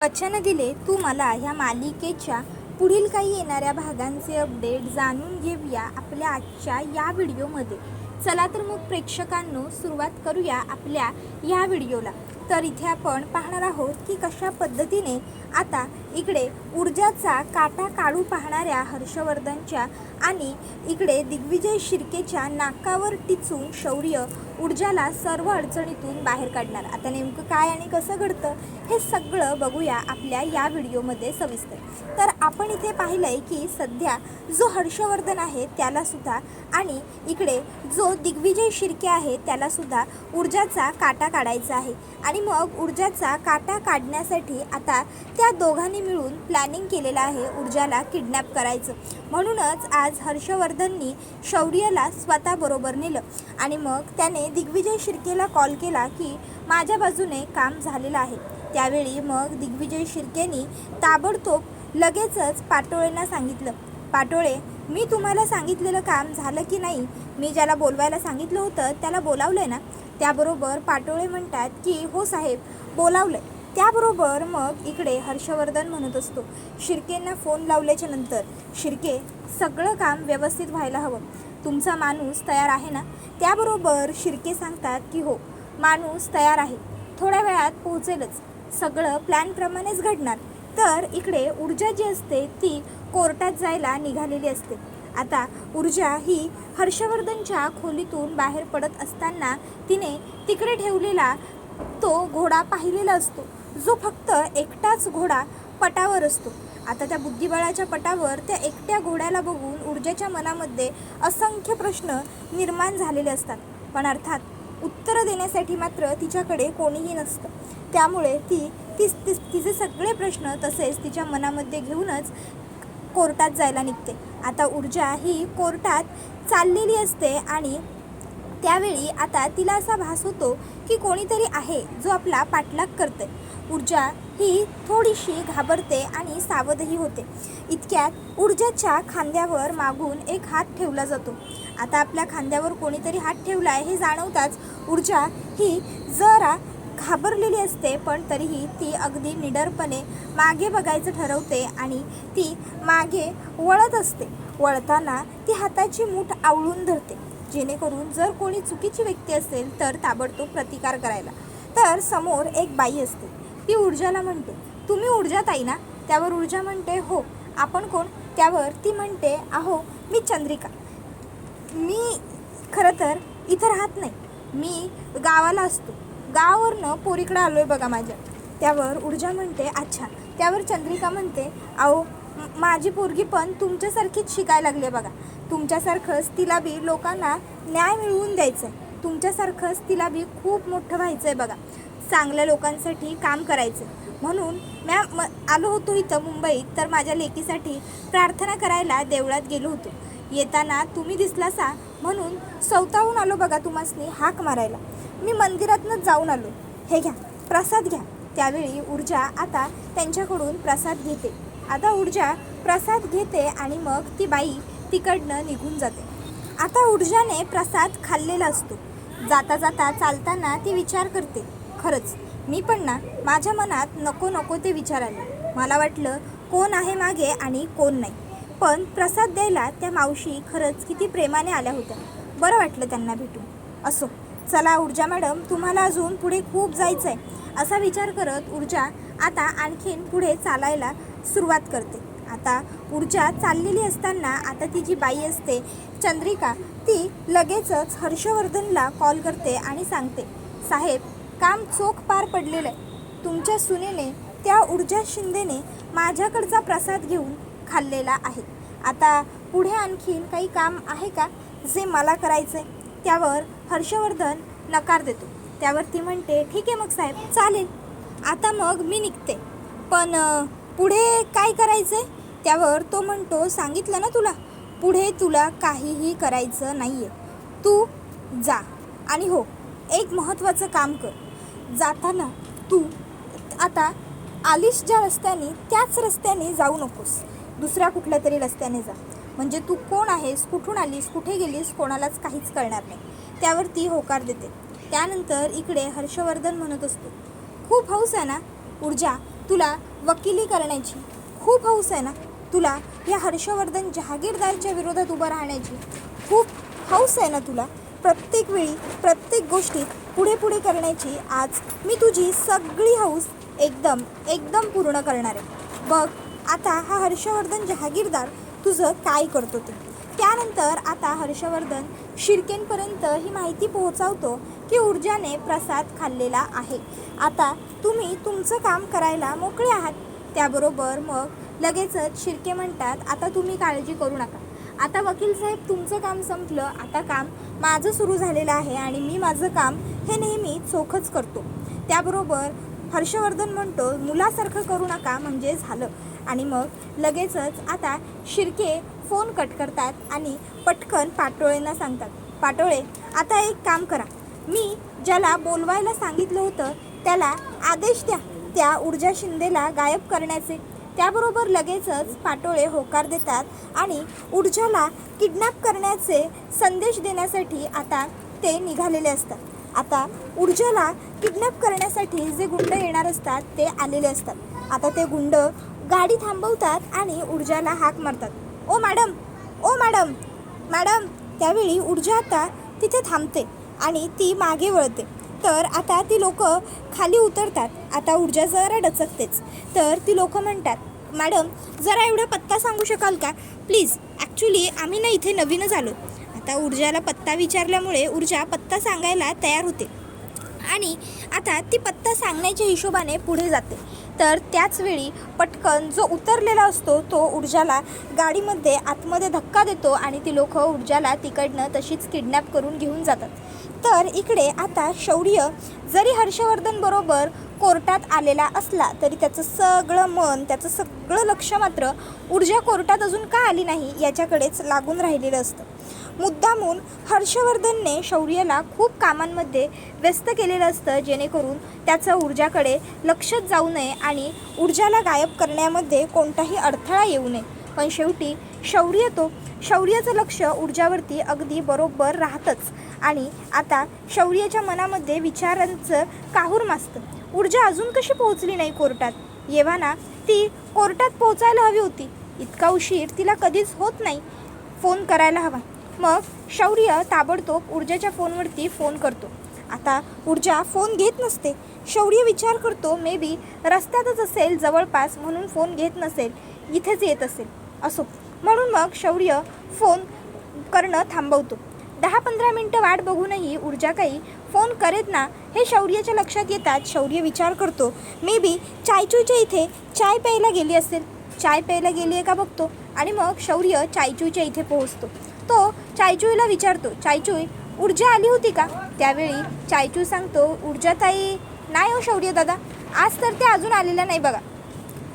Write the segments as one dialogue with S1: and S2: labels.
S1: वचन दिले तू मला ह्या मालिकेच्या पुढील काही येणाऱ्या भागांचे अपडेट जाणून घेऊया आपल्या आजच्या या व्हिडिओमध्ये. चला तर मग प्रेक्षकांनो सुरुवात करूया आपल्या या व्हिडिओला. तर इथे आपण पाहणार आहोत की कशा पद्धतीने आता इकडे ऊर्जाचा काटा काढू पाहणाऱ्या हर्षवर्धनच्या आणि इकडे दिग्विजय शिर्केच्या नाकावर टिचून शौर्य ऊर्जाला सर्व अडचणीतून बाहेर काढणार. आता नेमकं काय आणि कसं घडतं हे सगळं बघूया आपल्या या व्हिडिओमध्ये सविस्तर. तर आपण इथे पाहिलंय की सध्या जो हर्षवर्धन आहे त्यालासुद्धा आणि इकडे जो दिग्विजय शिर्के आहे त्यालासुद्धा ऊर्जाचा काटा काढायचा आहे आणि मग ऊर्जाचा काटा काढण्यासाठी आता त्या दोघांनी मिळून प्लॅनिंग केलेलं आहे ऊर्जाला किडनॅप करायचं. म्हणूनच आज हर्षवर्धननी शौर्यला स्वतःबरोबर नेलं आणि मग त्याने दिग्विजय शिर्केला कॉल केला की माझ्या बाजूने काम झालेलं आहे. त्यावेळी मग दिग्विजय शिर्केनी ताबडतोब लगेचच पाटोळेंना सांगितलं, पाटोळे मी तुम्हाला सांगितलेलं काम झालं की नाही? मी ज्याला बोलवायला सांगितलं होतं त्याला बोलावलं आहे ना? त्याबरोबर पाटोळे म्हणतात की हो साहेब बोलावलं आहे. त्याबरोबर मग इकडे हर्षवर्धन म्हणत असतो शिर्केंना फोन लावल्याच्या नंतर, शिर्के सगळं काम व्यवस्थित व्हायला हवं, तुमचा माणूस तयार आहे ना? त्याबरोबर शिर्के सांगतात की हो माणूस तयार आहे, थोड्या वेळात पोहोचेलच, सगळं प्लॅनप्रमाणेच घडणार. तर इकडे ऊर्जा जी असते ती कोर्टात जायला निघालेली असते. आता ऊर्जा ही हर्षवर्धनच्या खोलीतून बाहेर पडत असताना तिने तिकडे ठेवलेला तो घोडा पाहिलेला असतो जो फक्त एकटाच घोडा पटावर असतो. आता त्या बुद्धिबळाच्या पटावर त्या एकट्या घोड्याला बघून ऊर्जेच्या मनामध्ये असंख्य प्रश्न निर्माण झालेले असतात, पण अर्थात उत्तरं देण्यासाठी मात्र तिच्याकडे कोणीही नसतं. त्यामुळे तिचे सगळे प्रश्न तसेच तिच्या मनामध्ये घेऊनच कोर्टात जायला निघते. आता ऊर्जा ही कोर्टात चाललेली असते आणि त्यावेळी आता तिला असा भास होतो की कोणीतरी आहे जो आपला पाठलाग करते. ऊर्जा ही थोडीशी घाबरते आणि सावधही होते. इतक्यात ऊर्जाच्या खांद्यावर मागून एक हात ठेवला जातो. आता आपल्या खांद्यावर कोणीतरी हात ठेवला आहे हे जाणवताच ऊर्जा ही जरा घाबरलेली असते, पण तरीही ती अगदी निडरपणे मागे बघायचं ठरवते आणि ती मागे वळत असते. वळताना ती हाताची मूठ आवळून धरते जेणेकरून जर कोणी चुकीची व्यक्ती असेल तर ताबडतोब प्रतिकार करायला. तर समोर एक बाई असते, ती ऊर्जाला म्हणते तुम्ही ऊर्जा ताई ना? त्यावर ऊर्जा म्हणते हो. आपण कोण? त्यावर ती म्हणते अहो मी चंद्रिका, मी खरं तर इथं राहत नाही, मी गावाला असतो, गावावरनं पोरीकडे आलो आहे बघा माझ्या. त्यावर ऊर्जा म्हणते अच्छा. त्यावर चंद्रिका म्हणते अहो माझी पोरगी पण तुमच्यासारखीच शिकायला लागली आहे बघा, तुमच्यासारखंच तिला बी लोकांना न्याय मिळवून द्यायचं आहे, तुमच्यासारखंच तिला बी खूप मोठं व्हायचं आहे बघा, चांगल्या लोकांसाठी काम करायचं. म्हणून आलो होतो इथं मुंबईत, तर माझ्या लेकीसाठी प्रार्थना करायला देवळात गेलो होतो. येताना तुम्ही दिसलासा म्हणून स्वतःहून आलो बघा तुम्हासनी हाक मारायला. मी मंदिरातनंच जाऊन आलो, हे घ्या प्रसाद घ्या. त्यावेळी ऊर्जा आता त्यांच्याकडून प्रसाद घेते. आता ऊर्जा प्रसाद घेते आणि मग ती बाई तिकडनं निघून जाते. आता ऊर्जाने प्रसाद खाल्लेला असतो. जाता जाता चालताना ती विचार करते खरंच मी पण ना माझ्या मनात नको नको ते विचार आले. मला वाटलं कोण आहे मागे आणि कोण नाही, पण प्रसाद द्यायला त्या मावशी खरंच किती प्रेमाने आल्या होत्या, बरं वाटलं त्यांना भेटून. असो चला ऊर्जा मॅडम तुम्हाला अजून पुढे खूप जायचं आहे, असा विचार करत ऊर्जा आता आणखीन पुढे चालायला सुरुवात करते. आता ऊर्जा चाललेली असताना आता ती जी बाई असते चंद्रिका, ती लगेचच हर्षवर्धनला कॉल करते आणि सांगते साहेब काम चोख पार पडलेलं आहे, तुमच्या सुनेने त्या ऊर्जा शिंदेने माझ्याकडचा प्रसाद घेऊन खाल्लेला आहे. आता पुढे आणखीन काही काम आहे का जे मला करायचं आहे? त्यावर हर्षवर्धन नकार देतो. त्यावर ती म्हणते ठीक आहे मग साहेब चालेल, आता मग मी निघते, पण पुढे काय करायचं आहे? त्यावर तो म्हणतो सांगितलं ना तुला, पुढे तुला काहीही करायचं नाही आहे, तू जा. आणि हो एक महत्त्वाचं काम कर, जाताना तू आता आलीस ज्या रस्त्याने त्याच रस्त्याने जाऊ नकोस, दुसऱ्या कुठल्या तरी रस्त्याने जा, म्हणजे तू कोण आहेस, कुठून आलीस, कुठे गेलीस कोणालाच काहीच कळणार नाही. त्यावर ती होकार देते. त्यानंतर इकडे हर्षवर्धन म्हणत असतो खूप हौस आहे ना ऊर्जा, तुला वकिली करण्याची खूप हौस आहे ना तुला? या हर्षवर्धन जहागीरदारच्या विरोधात उभं राहण्याची खूप हौस आहे ना तुला? प्रत्येक वेळी प्रत्येक गोष्टीत पुढे पुढे करण्याची आज मी तुझी सगळी हौस एकदम पूर्ण करणार आहे. बघ आता हा हर्षवर्धन जहागीरदार तुझं काय करतो ते. त्यानंतर आता हर्षवर्धन शिर्केंपर्यंत ही माहिती पोहोचवतो की ऊर्जाने प्रसाद खाल्लेला आहे. आता तुम्ही तुमचं काम करायला मोकळे आहात. त्याबरोबर मग लगेचच शिर्के म्हणतात, आता तुम्ही काळजी करू नका. आता वकील साहेब तुमचं काम संपलं, आता काम माझं सुरू झालेलं आहे आणि मी माझं काम हे नेहमी चोखच करतो. त्याबरोबर हर्षवर्धन म्हणतो, मुलासारखं करू नका म्हणजे झालं. आणि मग लगेचच आता शिर्के फोन कट करतात आणि पटकन पाटोळेंना सांगतात, पाटोळे आता एक काम करा, मी ज्याला बोलवायला सांगितलं होतं त्याला आदेश द्या त्या ऊर्जा शिंदेला गायब करण्याचे. त्याबरोबर लगेचच पाटोळे होकार देतात आणि ऊर्जाला किडनॅप करण्याचे संदेश देण्यासाठी आता ते निघालेले असतात. आता ऊर्जाला किडनॅप करण्यासाठी जे गुंड येणार असतात ते आलेले असतात. आता ते गुंड गाडी थांबवतात आणि ऊर्जाला हाक मारतात, ओ मॅडम, ओ मॅडम, मॅडम. त्यावेळी ऊर्जा आता तिथे थांबते आणि ती मागे वळते. तर आता ती लोक खाली उतरतात. आता ऊर्जा जरा डचकतेच. तर ती लोक म्हणतात, मॅडम जरा एवढा पत्ता सांगू शकाल का प्लीज? ॲक्च्युली आम्ही ना इथे नवीनच आलो. आता ऊर्जाला पत्ता विचारल्यामुळे ऊर्जा पत्ता सांगायला तयार होते आणि आता ती पत्ता सांगण्याच्या हिशोबाने पुढे जाते. तर त्याचवेळी पटकन जो उतरलेला असतो तो ऊर्जाला गाडीमध्ये आतमध्ये धक्का देतो आणि ती लोक ऊर्जाला तिकडनं तशीच किडनॅप करून घेऊन जातात. तर इकडे आता शौर्य जरी हर्षवर्धन बरोबर कोर्टात आलेला असला तरी त्याचं सगळं मन, त्याचं सगळं लक्ष मात्र ऊर्जा कोर्टात अजून का आली नाही याच्याकडेच लागून राहिलेलं असतं. मुद्दामून हर्षवर्धनने शौर्याला खूप कामांमध्ये व्यस्त केलेलं असतं जेणेकरून त्याचं ऊर्जाकडे लक्षच जाऊ नये आणि ऊर्जाला गायब करण्यामध्ये कोणताही अडथळा येऊ नये. पण शेवटी शौर्याचं लक्ष ऊर्जावरती अगदी बरोबर राहतंच. आणि आता शौर्याच्या मनामध्ये विचारांचं काहूर माजतं. ऊर्जा अजून कशी पोहोचली नाही कोर्टात? येव्हाना ती कोर्टात पोहोचायला हवी होती. इतका उशीर तिला कधीच होत नाही. फोन करायला हवा. मग शौर्य ताबडतोब ऊर्जाच्या फोनवरती फोन करतो. आता ऊर्जा फोन घेत नसते. शौर्य विचार करतो, मे बी रस्त्यातच असेल जवळपास म्हणून फोन घेत नसेल, इथेच येत असेल. असो म्हणून मग शौर्य फोन करणं थांबवतो. 10-15 मिनटं वाट बघूनही ऊर्जा काही फोन करेत ना हे शौर्याच्या लक्षात येतात. शौर्य विचार करतो, मे बी चायचूच्या इथे चाय प्यायला गेली असेल. चाय प्यायला गेली आहे का बघतो आणि मग शौर्य चायचूच्या इथे पोहोचतो. तो चायचूला विचारतो, चायचूय ऊर्जा आली होती का? त्यावेळी चायचू सांगतो, ऊर्जाताई नाही हो शौर्य दादा, आज तर ते अजून आलेल्या नाही बघा.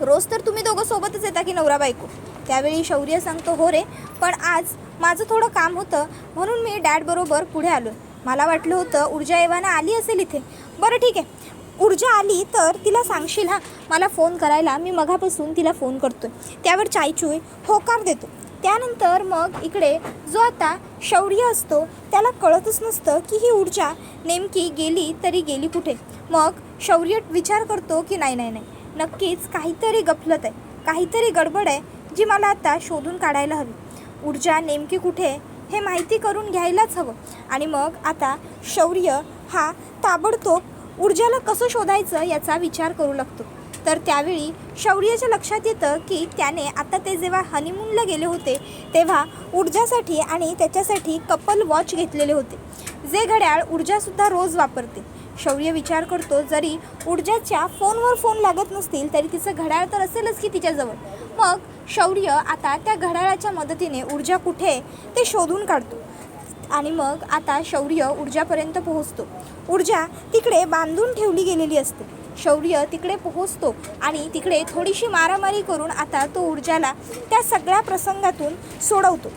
S1: रोज तर तुम्ही दोघं सोबतच येता की नवरा बायको? त्यावेळी शौर्य सांगतो, हो रे, पण आज माझं थोडं काम होतं म्हणून मी डॅडबरोबर पुढे आलो. मला वाटलं होतं ऊर्जा एव्हाना आली असेल इथे. बरं ठीक आहे, ऊर्जा आली तर तिला सांगशील हा मला फोन करायला, मी मघापासून तिला फोन करतोय. त्यावर चायचूय होकार देतो. त्यानंतर मग इकडे जो आता शौर्य असतो त्याला कळतच नसतं की ही ऊर्जा नेमकी गेली तरी गेली कुठे. मग शौर्य विचार करतो की नाही, नक्कीच काहीतरी गफलत आहे, काहीतरी गडबड आहे जी मला आता शोधून काढायला हवी. ऊर्जा नेमकी कुठे हे माहिती करून घ्यायलाच हवं. आणि मग आता शौर्य हा ताबडतोब ऊर्जाला कसं शोधायचं याचा विचार करू लागतो. तर त्यावेळी शौर्याच्या लक्षात येतं की त्याने आता ते जेव्हा हनीमूनला गेले होते तेव्हा ऊर्जासाठी आणि त्याच्यासाठी कपल वॉच घेतलेले होते, जे घड्याळ ऊर्जासुद्धा रोज वापरते. शौर्य विचार करतो, जरी ऊर्जाच्या फोनवर फोन लागत नसतील तरी तिचं घड्याळ तर असेलच की तिच्याजवळ. मग शौर्य आता त्या घड्याळाच्या मदतीने ऊर्जा कुठे ते शोधून काढतो. आणि मग आता शौर्य ऊर्जापर्यंत पोहोचतो. ऊर्जा तिकडे बांधून ठेवली गेलेली असते. शौर्य तिकडे पोहोचतो आणि तिकडे थोडीशी मारामारी करून आता तो ऊर्जाला त्या सगळ्या प्रसंगातून सोडवतो.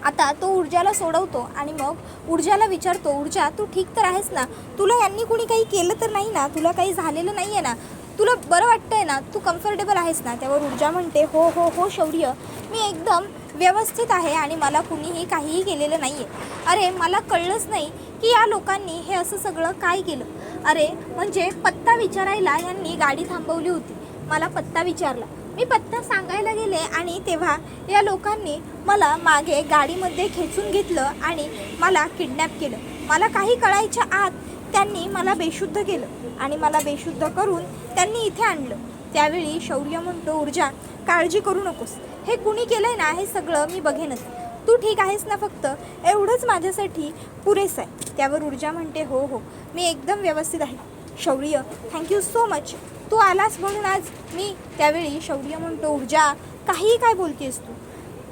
S1: आता तो ऊर्जाला सोडवतो आणि मग ऊर्जाला विचारतो, ऊर्जा तू ठीक तर आहेस ना? तुला यांनी कुणी काही केलं तर नाही ना? तुला काही झालेलं नाही आहे ना? तुला बरं वाटतं आहे ना? तू कम्फर्टेबल आहेस ना? त्यावर ऊर्जा म्हणते, हो हो हो शौर्य, मी एकदम व्यवस्थित आहे आणि मला कुणीही काहीही केलेलं नाही आहे. अरे मला कळलंच नाही की या लोकांनी हे असं सगळं काय केलं. अरे म्हणजे पत्ता विचारायला यांनी गाडी थांबवली होती, मला पत्ता विचारला. मी पत्ता सांगायला गेले आणि तेव्हा या लोकांनी मला मागे गाडीमध्ये खेचून घेतलं आणि मला किडनॅप केलं. मला काही कळायच्या आत त्यांनी मला बेशुद्ध केलं आणि मला बेशुद्ध करून त्यांनी इथे आणलं. त्यावेळी शौर्य म्हणतो, ऊर्जा काळजी करू नकोस, हे कुणी केलंय ना हे सगळं मी बघेनच, तू ठीक आहेस ना, फक्त एवढंच माझ्यासाठी पुरेसं आहे. त्यावर ऊर्जा म्हणते, हो हो मी एकदम व्यवस्थित आहे. शौर्य थँक्यू सो मच, तू आलास म्हणून आज मी. त्यावेळी शौर्य म्हणतो, ऊर्जा काहीही काय बोलतेस तू,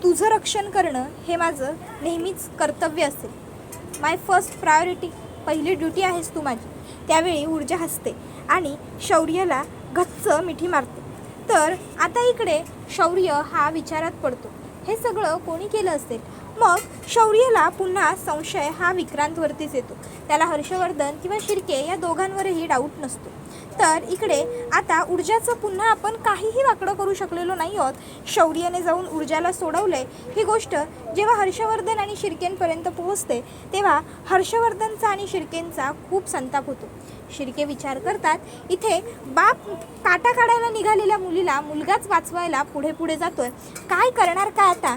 S1: तुझं रक्षण करणं हे माझं नेहमीच कर्तव्य असेल, माय फर्स्ट प्रायोरिटी, पहिली ड्युटी आहेस तू माझी. त्यावेळी ऊर्जा हसते आणि शौर्याला गच्च मिठी मारते. तर आता इकडे शौर्य हा विचारात पडतो, हे सगळं कोणी केलं असेल. मग शौर्याला पुन्हा संशय हा विक्रांतवरतीच येतो. त्याला हर्षवर्धन किंवा शिर्के या दोघांवरही डाऊट नसतो. तर इकडे आता ऊर्जाचं पुन्हा आपण काहीही वाकडं करू शकलेलो नाही आहोत. शौर्याने जाऊन ऊर्जाला सोडवलंय ही गोष्ट जेव्हा हर्षवर्धन आणि शिर्केंपर्यंत पोहोचते तेव्हा हर्षवर्धनचा आणि शिर्केंचा खूप संताप होतो. शिर्के विचार करतात, इथे बाप काटा काढायला निघालेल्या मुलीला मुलगाच वाचवायला पुढे पुढे जातोय, काय करणार काय आता.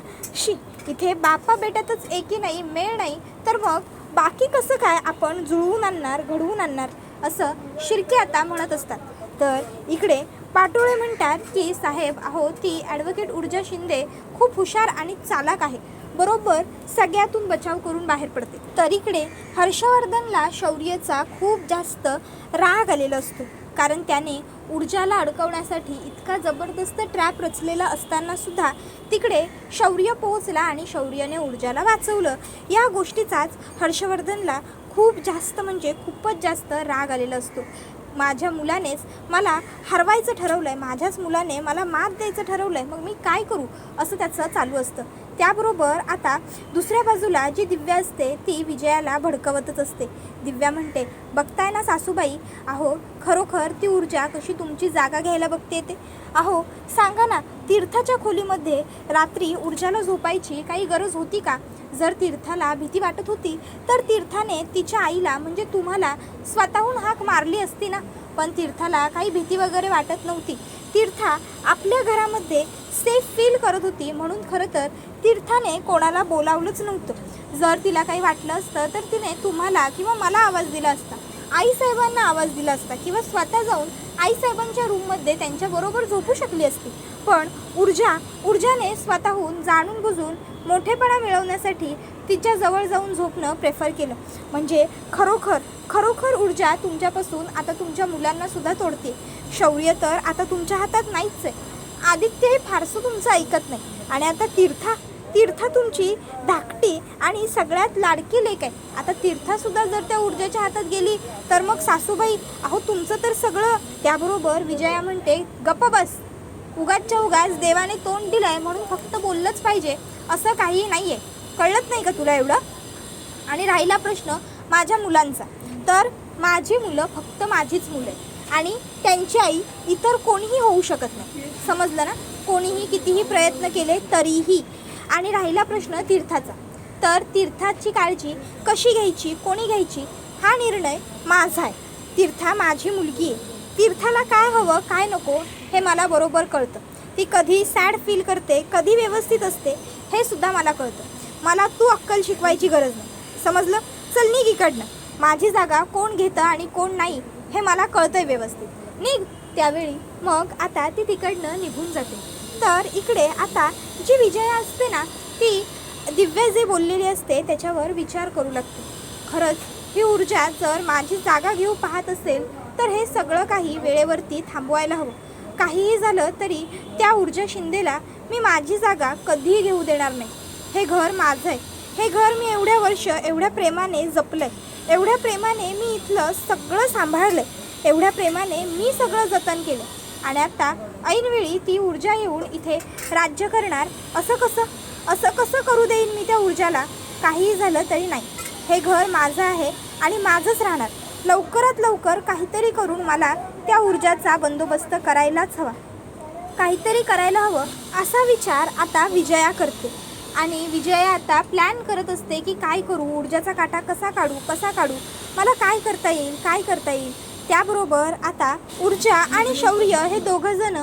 S1: इथे बापा बेट्यातच एकी नाही मेळ नाही, तर मग बाकी कसं काय आपण जुळवून आणणार, घडवून आणणार, असं शिर्के आता म्हणत असतात. तर इकडे पाटोळे म्हणतात की साहेब अहो ती ॲडव्होकेट ऊर्जा शिंदे खूप हुशार आणि चालाक आहे, बरोबर सगळ्यातून बचाव करून बाहेर पडते. तर इकडे हर्षवर्धनला शौर्याचा खूप जास्त राग आलेला असतो, कारण त्याने ऊर्जाला अडकवण्यासाठी इतका जबरदस्त ट्रॅप रचलेला असताना सुद्धा तिकडे शौर्य पोहोचला आणि शौर्याने ऊर्जाला वाचवलं. या गोष्टीचाच हर्षवर्धनला खूप जास्त म्हणजे खूपच जास्त राग आलेला असतो. माझ्या मुलानेच मला हरवायचं ठरवलं आहे, माझ्याच मुलाने मला मात द्यायचं ठरवलं आहे, मग मी काय करू असं त्याचं चालू असतं. त्याबरोबर आता दुसऱ्या बाजूला जी दिव्या असते ती विजयाला भडकवतच असते. दिव्या म्हणते, बघताय ना सासूबाई, अहो खरोखर ती ऊर्जा कशी तुमची जागा घ्यायला बघते ते. अहो सांगा ना, तीर्थाच्या खोलीमध्ये रात्री ऊर्जाला झोपायची काही गरज होती का? जर तीर्थाला भीती वाटत होती तर तीर्थाने तिच्या आईला म्हणजे तुम्हाला स्वतःहून हाक मारली असती ना. पण तीर्थाला काही भीती वगैरे वाटत नव्हती. तीर्था आपल्या घरामध्ये सेफ फील करत होती, म्हणून खरं तर तीर्थाने कोणाला बोलावलंच नव्हतं. जर तिला काही वाटलं असतं तर तिने तुम्हाला किंवा मला आवाज दिला असता, आईसाहेबांना आवाज दिला असता, किंवा स्वतः जाऊन आईसाहेबांच्या रूममध्ये त्यांच्याबरोबर झोपू शकली असती. पण ऊर्जाने स्वतःहून जाणून बुजून मोठेपणा मिळवण्यासाठी तिच्या जवळ जाऊन झोपणं प्रेफर केलं. म्हणजे खरोखर ऊर्जा तुमच्यापासून आता तुमच्या मुलांना सुद्धा तोडते. शौर्य तर आता तुमच्या हातात नाहीच आहे. आदित्य हे फारसं तुमचं ऐकत नाही, आणि आता तीर्था तुमची धाकटी आणि सगळ्यात लाडकी लेक आहे. आता तीर्थासुद्धा जर त्या ऊर्जाच्या हातात गेली तर मग सासूबाई अहो तुमचं तर सगळं. त्याबरोबर विजया म्हणते, गप्प बस, उगाचच्या उगाच देवाने तोंड दिलं आहे म्हणून फक्त बोललंच पाहिजे असं काही नाही आहे, कळत नाही का तुला एवढं? आणि राहिला प्रश्न माझ्या मुलांचा, तर माझी मुलं फक्त माझीच मुलं आहे आणि त्यांची आई इतर कोणीही होऊ शकत नाही, समजलं ना? कोणीही कितीही प्रयत्न केले तरीही. आणि राहिला प्रश्न तीर्थाचा, तर तीर्थाची काळजी कशी घ्यायची, कोणी घ्यायची, हा निर्णय माझा आहे. तीर्था माझी मुलगी आहे. तीर्थाला काय हवं काय नको हे मला बरोबर कळतं. ती कधी सॅड फील करते, कधी व्यवस्थित असते, हे सुद्धा मला कळतं. मला तू अक्कल शिकवायची गरज नाही, समजलं? चल निघ इकडनं, माझी जागा कोण घेतं आणि कोण नाही हे मला कळतंय व्यवस्थित, निघ. त्यावेळी मग आता ती तिकडनं निघून जाते. तर इकडे आता जी विजया असते ना, ती दिव्या जे बोललेली असते त्याच्यावर विचार करू लागते. खरंच ही ऊर्जा जर माझी जागा घेऊ पाहत असेल तर हे सगळं काही वेळेवरती थांबवायला हवं. काहीही झालं तरी त्या ऊर्जा शिंदेला मी माझी जागा कधीही घेऊ देणार नाही. हे घर माझं आहे, हे घर मी एवढ्या वर्ष एवढ्या प्रेमाने जपलं आहे, एवढ्या प्रेमाने मी इथलं सगळं सांभाळलं आहे, एवढ्या प्रेमाने मी सगळं जतन केलं, आणि आता ऐनवेळी ती ऊर्जा येऊन इथे राज्य करणार, असं कसं करू देईन मी त्या ऊर्जाला? काहीही झालं तरी नाही, हे घर माझं आहे आणि माझंच राहणार. लवकरात लवकर काहीतरी करून मला त्या ऊर्जाचा बंदोबस्त करायलाच हवा, काहीतरी करायला हवं असा विचार आता विजया करते. आणि विजया आता प्लॅन करत असते की काय करू, ऊर्जाचा काटा कसा काढू, मला काय करता येईल. त्याबरोबर आता ऊर्जा आणि शौर्य हे दोघंजण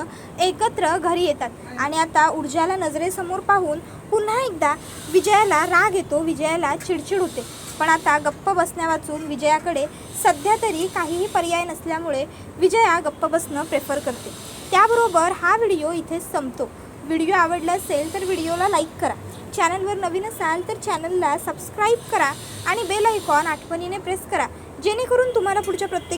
S1: एकत्र घरी येतात आणि आता ऊर्जाला नजरेसमोर पाहून पुन्हा एकदा विजयाला राग येतो, विजयाला चिडचिड होते. पण आता गप्प बसण्यावाचून विजयाकडे सध्या तरी काहीही पर्याय नसल्यामुळे विजया गप्प बसणं प्रेफर करते. त्याबरोबर हा व्हिडिओ इथेच संपतो. व्हिडिओ आवडला असेल तर व्हिडिओला लाईक करा. चॅनलवर नवीन असाल तर चॅनलला सबस्क्राईब करा आणि बेल आयकॉन आठवणीने प्रेस करा, जेणेकरून तुम्हाला पुढच्या प्रत्येक